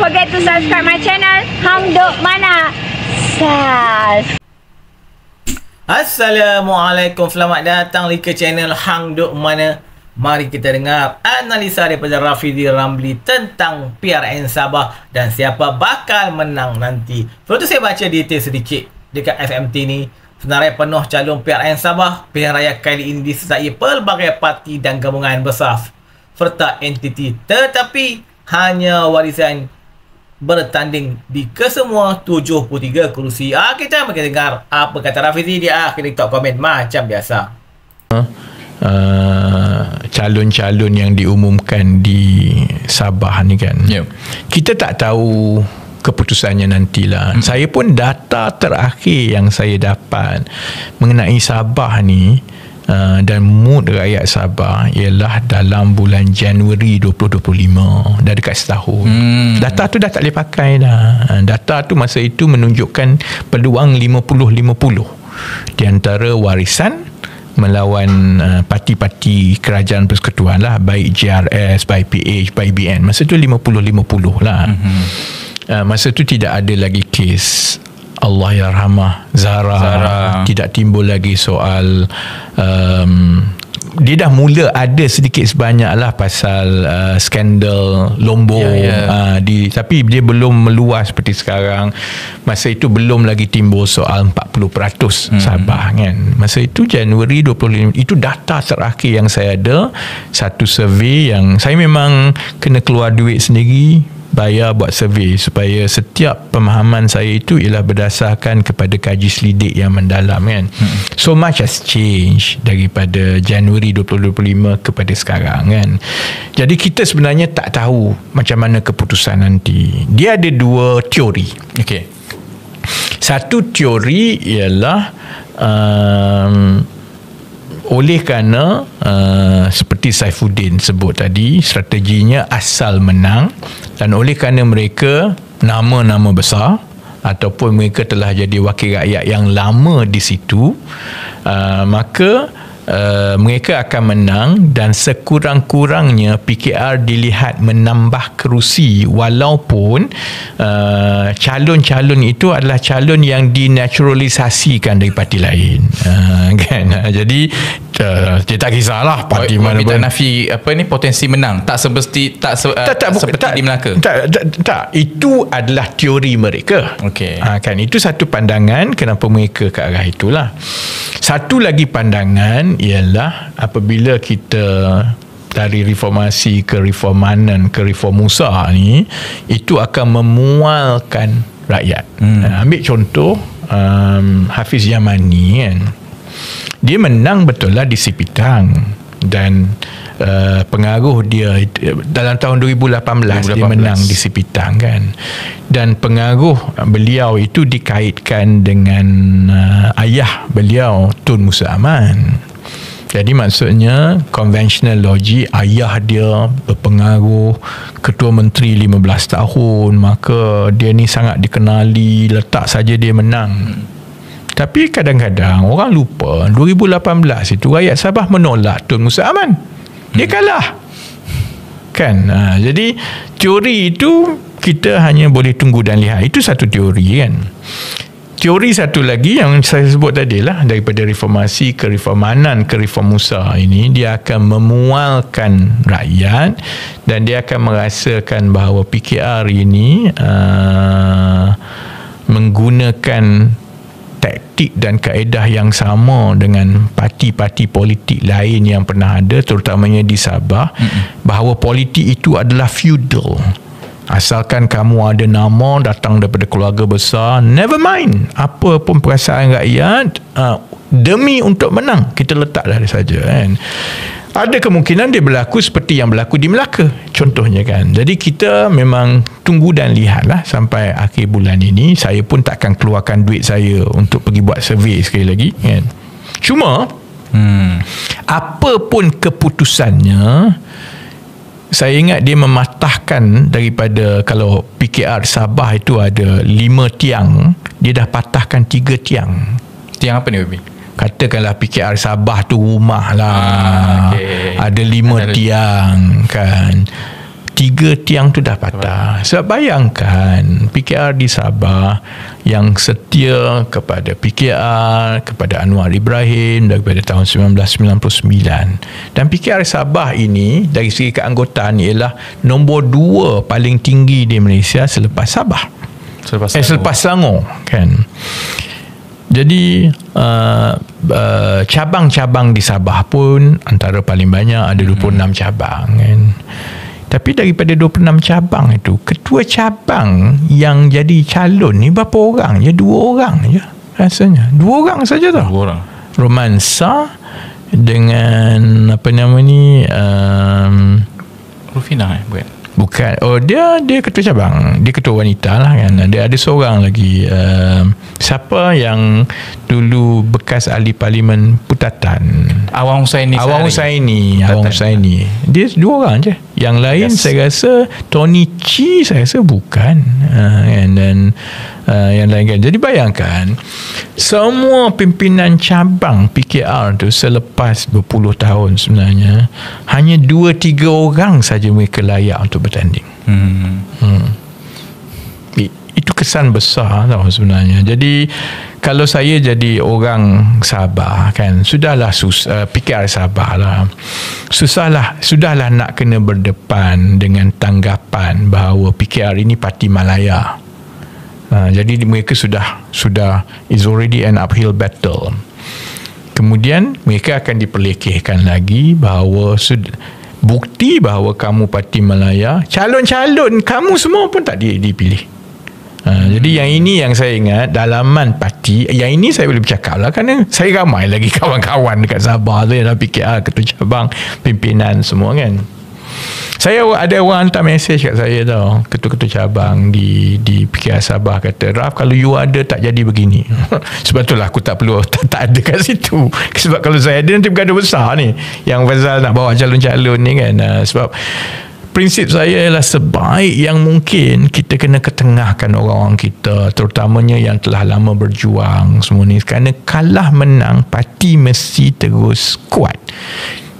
forget to subscribe my channel Hang Duk Mana. Assalamualaikum, selamat datang ke channel Hang Duk Mana. Mari kita dengar analisa daripada Rafidi Ramli tentang PRN Sabah dan siapa bakal menang nanti. Sebelum tu saya baca detail sedikit dekat FMT ni. Senarai penuh calon PRN Sabah pilihan raya kali ini disertai pelbagai parti dan gabungan besar serta entiti, tetapi hanya warisan bertanding di kesemua 73 kerusi. Kita mungkin dengar apa kata Rafidi di akhir top komen macam biasa. Calon-calon yang diumumkan di Sabah ni kan, kita tak tahu keputusannya nantilah. Saya pun data terakhir yang saya dapat mengenai Sabah ni dan mood rakyat Sabah ialah dalam bulan Januari 2025, dah dekat setahun. Data tu dah tak boleh pakai dah. Data tu masa itu menunjukkan peluang 50-50 di antara warisan melawan parti-parti kerajaan persekutuan lah, baik JRS, baik PH, baik BN. Masa tu 50-50 lah. Masa tu tidak ada lagi kes Allahyarhamah Zahra. Tidak timbul lagi soal dia dah mula ada sedikit sebanyak lah pasal skandal Lombok. Tapi dia belum meluas seperti sekarang. Masa itu belum lagi timbul soal 40% Sabah kan. Masa itu Januari 25. Itu data terakhir yang saya ada. Satu survey yang saya memang kena keluar duit sendiri, bayar buat survey, supaya setiap pemahaman saya itu ialah berdasarkan kepada kaji selidik yang mendalam kan. So much has changed daripada Januari 2025 kepada sekarang kan. Jadi kita sebenarnya tak tahu macam mana keputusan nanti. Dia ada dua teori. Satu teori ialah oleh kerana seperti Saifuddin sebut tadi, strateginya asal menang, dan oleh kerana mereka nama-nama besar ataupun mereka telah jadi wakil rakyat yang lama di situ, maka mereka akan menang, dan sekurang-kurangnya PKR dilihat menambah kerusi walaupun calon-calon itu adalah calon yang dinaturalisasikan dari parti lain kan. Jadi dia tak kisahlah parti mana pun. Nafi potensi menang tak seperti di Melaka. Tak, itu adalah teori mereka. Kan, itu satu pandangan kenapa mereka ke arah itulah. Satu lagi pandangan ialah apabila kita dari reformasi ke reformanan ke reform Musa ni, itu akan memualkan rakyat. Ambil contoh Hafiz Yamani kan, dia menang betul lah di Sipitang, dan pengaruh dia dalam tahun 2018 dia menang di Sipitang kan, dan pengaruh beliau itu dikaitkan dengan ayah beliau Tun Musa Aman. Jadi maksudnya conventional logic, ayah dia berpengaruh, ketua menteri 15 tahun, maka dia ni sangat dikenali, letak saja dia menang. Tapi kadang-kadang orang lupa 2018 itu rakyat Sabah menolak Tun Musa Aman. Dia kalah kan. Jadi teori itu kita hanya boleh tunggu dan lihat. Itu satu teori kan. Teori satu lagi yang saya sebut tadi lah, daripada reformasi ke reformanan ke reform Musa ini, dia akan memualkan rakyat dan dia akan merasakan bahawa PKR ini menggunakan taktik dan kaedah yang sama dengan parti-parti politik lain yang pernah ada, terutamanya di Sabah, bahawa politik itu adalah feudal. Asalkan kamu ada nama, datang daripada keluarga besar, never mind apa pun perasaan rakyat, demi untuk menang kita letak dah saja kan. Ada kemungkinan dia berlaku seperti yang berlaku di Melaka contohnya kan. Jadi kita memang tunggu dan lihatlah sampai akhir bulan ini. Saya pun takkan keluarkan duit saya untuk pergi buat survey sekali lagi kan. Cuma apa pun keputusannya, saya ingat dia mematahkan daripada, kalau PKR Sabah itu ada 5 tiang, dia dah patahkan 3 tiang. Tiang apa ni Baby? Katakanlah PKR Sabah tu rumah lah, ada 5 tiang kan. 3 tiang tu dah patah. Sebab bayangkan PKR di Sabah yang setia kepada PKR, kepada Anwar Ibrahim daripada tahun 1999. Dan PKR Sabah ini dari segi keanggotaan ialah nombor 2 paling tinggi di Malaysia selepas Sabah. Selepas Selangor kan. Jadi cabang-cabang di Sabah pun antara paling banyak, ada 26 cabang kan. Tapi daripada 26 cabang itu, ketua cabang yang jadi calon ni berapa orang je? 2 orang je rasanya. 2 orang saja tau. 2 orang. Romansa dengan apa nama ni, Rufina bukan. Oh, dia ketua cabang. Dia ketua wanita lah kan. Dia ada seorang lagi, siapa yang dulu bekas ahli parlimen Putatan, Awang Husaini. Dia 2 orang je. Yang lain saya rasa Tony Chi, saya rasa bukan. Dan yang lain kan. Jadi bayangkan semua pimpinan cabang PKR tu selepas berpuluh tahun sebenarnya hanya 2-3 orang saja mereka layak untuk bertanding. Itu kesan besar tau sebenarnya. Jadi kalau saya jadi orang Sabah kan, sudahlah PKR Sabah lah, sudahlah nak kena berdepan dengan tanggapan bahawa PKR ini parti Malaya. Jadi mereka sudah is already an uphill battle. Kemudian mereka akan diperlekehkan lagi bahawa bukti bahawa kamu parti Malaya, calon-calon kamu semua pun tak dipilih. Jadi yang ini yang saya ingat dalaman parti, yang ini saya boleh bercakap lah kerana saya ramai lagi kawan-kawan dekat Sabah tu yang PKR, ketua cabang, pimpinan semua kan. Saya ada orang hantar mesej kat saya tau, ketua-ketua cabang di PKR Sabah, kata, Raf, kalau you ada tak jadi begini. Sebab itulah aku tak perlu tak ada kat situ. Sebab kalau saya ada nanti bergaduh besar ni, yang Fazal nak bawa calon-calon ni kan. Sebab prinsip saya ialah sebaik yang mungkin kita kena ketengahkan orang-orang kita, terutamanya yang telah lama berjuang semua ni, kerana kalah menang parti mesti terus kuat.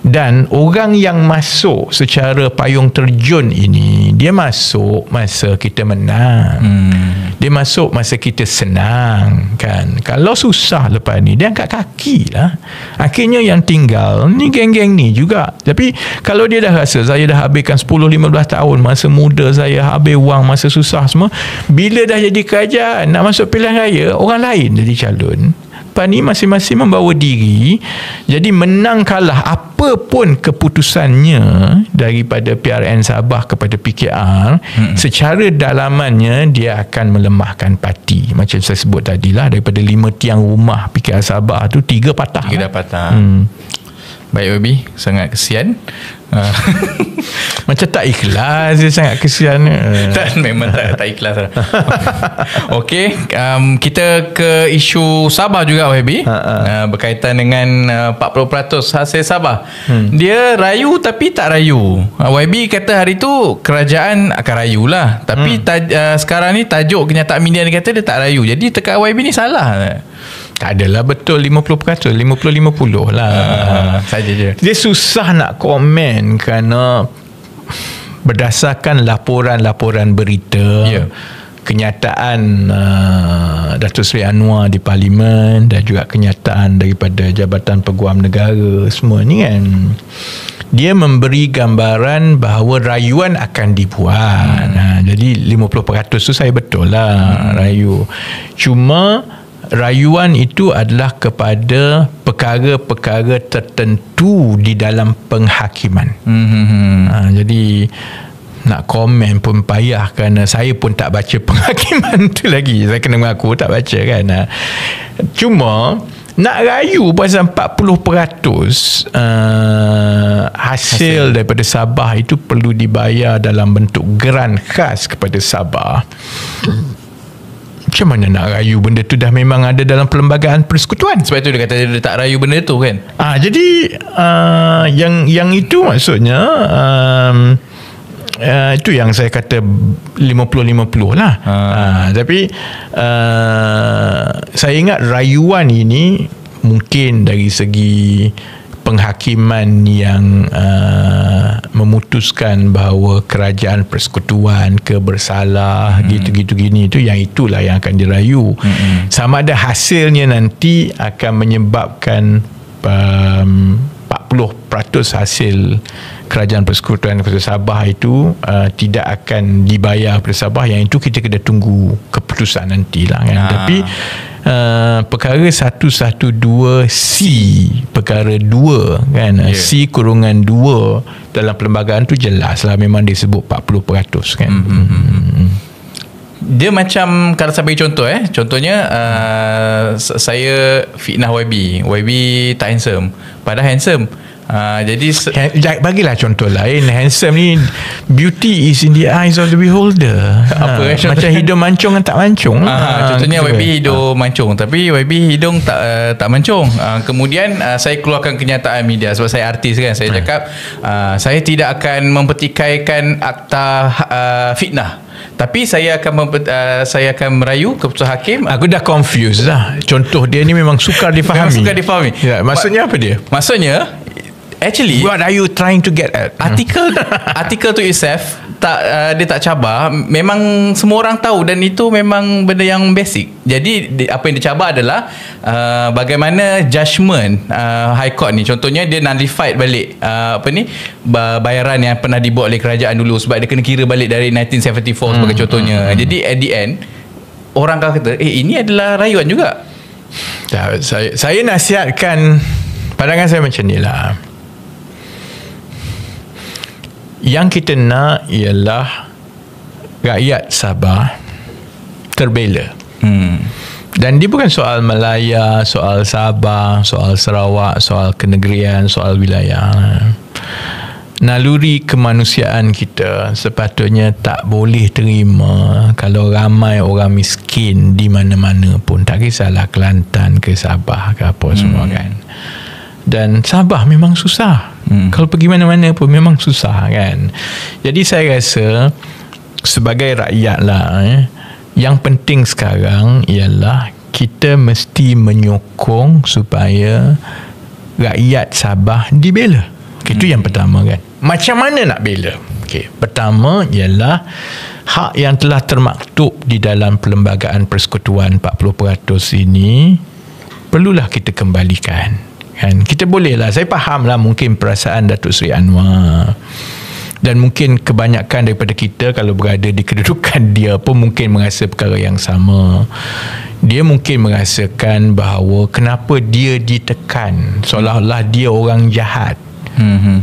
Dan orang yang masuk secara payung terjun ini, dia masuk masa kita menang. Dia masuk masa kita senang kan. Kalau susah lepas ni, dia angkat kaki lah. Akhirnya yang tinggal ni geng-geng ni juga. Tapi kalau dia dah rasa saya dah habiskan 10-15 tahun masa muda saya, habis wang masa susah semua, bila dah jadi kerajaan nak masuk pilihan raya, orang lain jadi calon. Lepas ni masing-masing membawa diri. Jadi menang kalah apa pun keputusannya daripada PRN Sabah kepada PKR, secara dalamannya dia akan melemahkan parti. Macam saya sebut tadilah, daripada 5 tiang rumah PKR Sabah tu 3 patah. 3 dah patah. Baik Wabi, sangat kesian. Macam tak ikhlas dia, sangat kesian. Memang tak ikhlas. Okey, kita ke isu Sabah juga Wabi. Berkaitan dengan 40% hasil Sabah. Dia rayu tapi tak rayu. Wabi kata hari tu kerajaan akan rayu lah, tapi sekarang ni tajuk kenyataan media dia kata dia tak rayu. Jadi teka Wabi ni salah. Tak adalah betul 50%, 50-50 lah. Saja je. Dia susah nak komen kerana berdasarkan laporan-laporan berita, kenyataan Datuk Seri Anwar di Parlimen dan juga kenyataan daripada Jabatan Peguam Negara semua ni kan, dia memberi gambaran bahawa rayuan akan dibuat. Jadi 50% tu saya betul lah rayu. Cuma rayuan itu adalah kepada perkara-perkara tertentu di dalam penghakiman. Jadi nak komen pun payah kerana saya pun tak baca penghakiman tu lagi. Saya kena mengaku tak baca kan. Cuma nak rayu pasal 40% hasil daripada Sabah itu perlu dibayar dalam bentuk geran khas kepada Sabah. Macam mana nak rayu benda tu dah memang ada dalam Perlembagaan Persekutuan. Sebab itu dia kata dia tak rayu benda tu kan. Jadi yang itu maksudnya itu yang saya kata 50-50 lah. Tapi saya ingat rayuan ini mungkin dari segi penghakiman yang memutuskan bahawa kerajaan persekutuan ke bersalah gitu-gitu gini tu, yang itulah yang akan dirayu. Sama ada hasilnya nanti akan menyebabkan 40% hasil kerajaan persekutuan kepada Sabah itu tidak akan dibayar kepada Sabah. Yang itu kita kena tunggu keputusan nantilah kan. Tapi perkara 112C perkara 2 kan, C-2 dalam perlembagaan tu jelas lah, memang dia sebut 40% kan. Dia macam, kalau saya bagi contoh contohnya saya fitnah YB tak handsome, padahal handsome. Jadi bagilah contoh lain. Handsome ni, beauty is in the eyes of the beholder. Macam hidung mancung dan tak mancung. Contohnya YB hidung mancung, tapi YB hidung tak mancung. Kemudian saya keluarkan kenyataan media, sebab saya artis kan. Saya cakap saya tidak akan mempertikaikan akta fitnah, tapi saya akan merayu keputusan hakim. Aku dah confused lah. Contoh dia ni memang sukar difahami. Sukar difahami. Ya, maksudnya apa dia? Maksudnya actually, what are you trying to get at? Artikel tu itself dia tak cabar. Memang semua orang tahu, dan itu memang benda yang basic. Jadi apa yang dicabar adalah bagaimana judgement High Court ni. Contohnya dia nullified balik bayaran yang pernah dibuat oleh kerajaan dulu, sebab dia kena kira balik dari 1974 sebagai contohnya. Jadi at the end orang akan kata ini adalah rayuan juga. Saya nasihatkan, pandangan saya macam ni lah. Yang kita nak ialah rakyat Sabah terbela. Dan dia bukan soal Malaya, soal Sabah, soal Sarawak, soal kenegerian, soal wilayah. Naluri kemanusiaan kita sepatutnya tak boleh terima kalau ramai orang miskin di mana-mana pun. Tak kisahlah Kelantan ke Sabah ke apa semua kan. Dan Sabah memang susah. Kalau pergi mana-mana pun memang susah kan. Jadi saya rasa sebagai rakyat lah, yang penting sekarang ialah kita mesti menyokong supaya rakyat Sabah dibela. Itu yang pertama kan. Macam mana nak bela? Pertama ialah hak yang telah termaktub di dalam Perlembagaan Persekutuan 40% ini perlulah kita kembalikan. Kan, kita boleh lah, saya faham lah mungkin perasaan Datuk Seri Anwar, dan mungkin kebanyakan daripada kita kalau berada di kedudukan dia pun mungkin merasa perkara yang sama. Dia mungkin merasakan bahawa kenapa dia ditekan, seolah-olah dia orang jahat.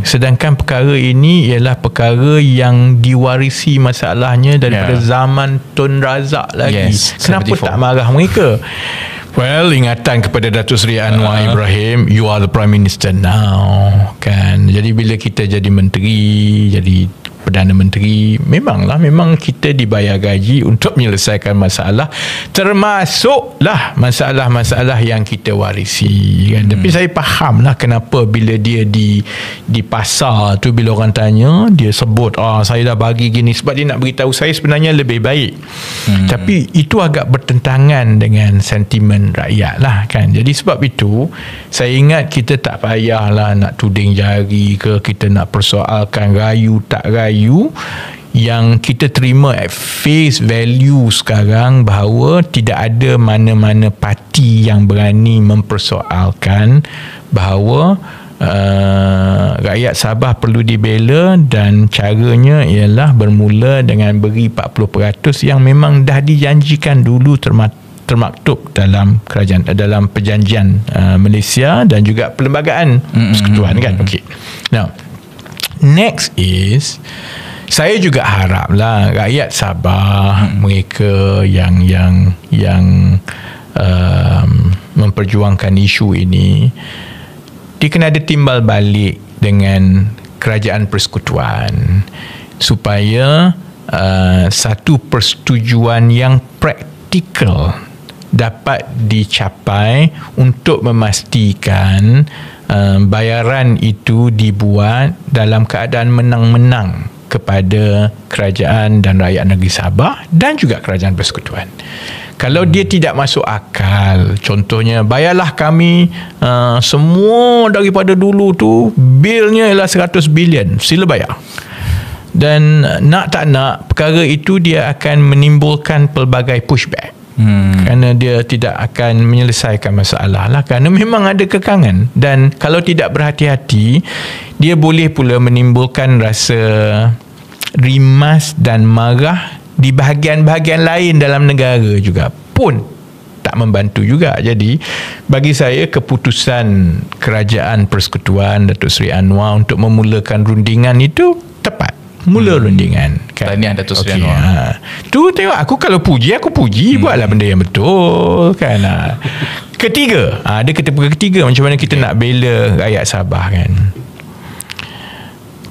Sedangkan perkara ini ialah perkara yang diwarisi masalahnya daripada zaman Tun Razak lagi. Kenapa 74. Tak marah mereka? Well, ingatan kepada Datuk Seri Anwar Ibrahim, you are the Prime Minister now kan. Jadi bila kita jadi menteri, jadi Perdana Menteri, memang kita dibayar gaji untuk menyelesaikan masalah, termasuklah masalah-masalah yang kita warisi kan. Tapi saya fahamlah kenapa bila dia di pasar tu, bila orang tanya, dia sebut saya dah bagi gini, sebab dia nak beritahu saya sebenarnya lebih baik. Tapi itu agak bertentangan dengan sentimen rakyat lah kan. Jadi sebab itu saya ingat kita tak payahlah nak tuding jari ke, kita nak persoalkan rayu tak rayu. Yang kita terima at face value sekarang bahawa tidak ada mana-mana parti yang berani mempersoalkan bahawa rakyat Sabah perlu dibela, dan caranya ialah bermula dengan beri 40% yang memang dah dijanjikan dulu termaktub dalam kerajaan, dalam perjanjian Malaysia dan juga Perlembagaan Persekutuan kan. Now next is, saya juga haraplah rakyat Sabah, mereka yang memperjuangkan isu ini, dia kena ada timbal balik dengan kerajaan persekutuan supaya satu persetujuan yang praktikal dapat dicapai untuk memastikan bayaran itu dibuat dalam keadaan menang-menang kepada kerajaan dan rakyat negeri Sabah dan juga kerajaan persekutuan. Kalau dia tidak masuk akal, contohnya bayarlah kami semua daripada dulu tu bilnya ialah 100 bilion, sila bayar. Dan nak tak nak, perkara itu dia akan menimbulkan pelbagai pushback. Kerana dia tidak akan menyelesaikan masalah lah, kerana memang ada kekangan. Dan kalau tidak berhati-hati, dia boleh pula menimbulkan rasa rimas dan marah di bahagian-bahagian lain dalam negara juga, pun tak membantu juga. Jadi bagi saya, keputusan Kerajaan Persekutuan Datuk Seri Anwar untuk memulakan rundingan itu tepat. Mula rundingan kan? Tahniah Datuk Seri Anwar. Tu tengok, aku kalau puji, buatlah benda yang betul kan. Ketiga, ada ketiga, macam mana kita nak bela rakyat Sabah kan.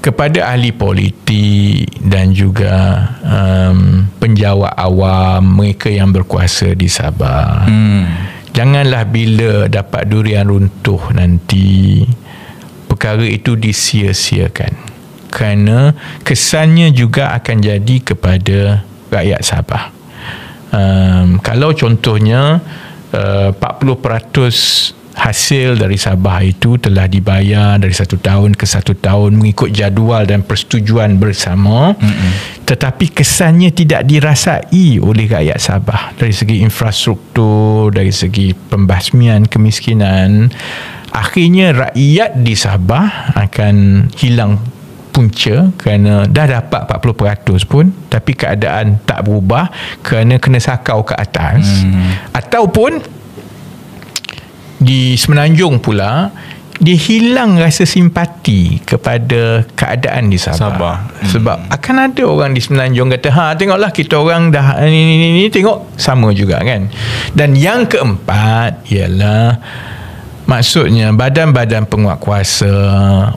Kepada ahli politik dan juga penjawat awam, mereka yang berkuasa di Sabah, janganlah bila dapat durian runtuh nanti perkara itu disia-siakan, kerana kesannya juga akan jadi kepada rakyat Sabah. Kalau contohnya 40% hasil dari Sabah itu telah dibayar dari 1 tahun ke 1 tahun mengikut jadual dan persetujuan bersama, tetapi kesannya tidak dirasai oleh rakyat Sabah dari segi infrastruktur, dari segi pembasmian kemiskinan, akhirnya rakyat di Sabah akan hilang punca kerana dah dapat 40% pun, tapi keadaan tak berubah kerana kena sakau ke atas. Ataupun di Semenanjung pula, dia hilang rasa simpati kepada keadaan di Sabah. Sebab akan ada orang di Semenanjung kata, tengoklah kita orang dah ni tengok sama juga kan. Dan yang keempat ialah, maksudnya badan-badan penguatkuasa,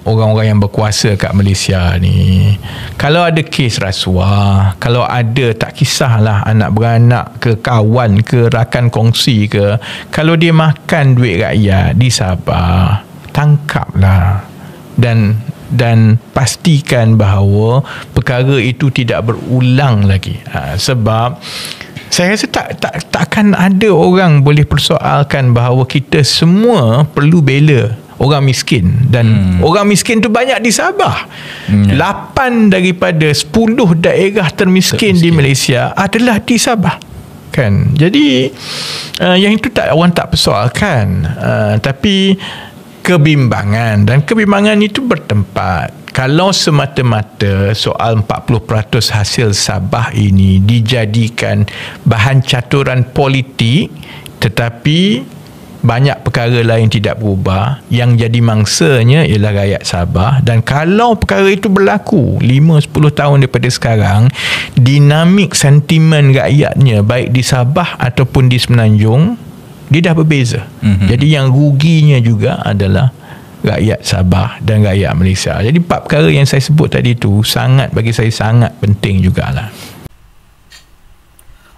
orang-orang yang berkuasa kat Malaysia ni, kalau ada kes rasuah, kalau ada, tak kisahlah anak beranak ke, kawan ke, rakan kongsi ke, kalau dia makan duit rakyat di Sabah, tangkaplah dan pastikan bahawa perkara itu tidak berulang lagi. Sebab saya rasa tak akan ada orang boleh persoalkan bahawa kita semua perlu bela orang miskin. Dan orang miskin tu banyak di Sabah. 8 daripada 10 daerah termiskin di Malaysia adalah di Sabah kan. Jadi yang itu orang tak persoalkan, tapi kebimbangan itu bertempat. Kalau semata-mata soal 40% hasil Sabah ini dijadikan bahan caturan politik, tetapi banyak perkara lain tidak berubah, yang jadi mangsanya ialah rakyat Sabah. Dan kalau perkara itu berlaku 5-10 tahun daripada sekarang, dinamik sentimen rakyatnya baik di Sabah ataupun di Semenanjung, dia dah berbeza. Jadi yang ruginya juga adalah rakyat Sabah dan rakyat Malaysia. Jadi 4 perkara yang saya sebut tadi tu bagi saya sangat penting jugalah.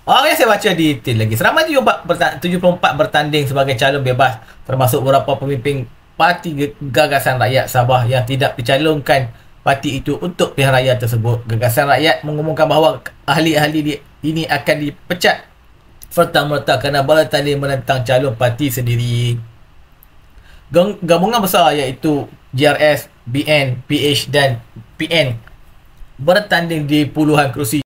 Okey, saya baca detail lagi. Seramai 74 bertanding sebagai calon bebas, termasuk beberapa pemimpin Parti Gagasan Rakyat Sabah yang tidak dicalonkan parti itu untuk pilihan raya tersebut. Gagasan Rakyat mengumumkan bahawa ahli-ahli ini akan dipecat serta-merta kerana bertanding menentang calon parti sendiri. Gabungan besar iaitu GRS, BN, PH dan PN bertanding di puluhan kerusi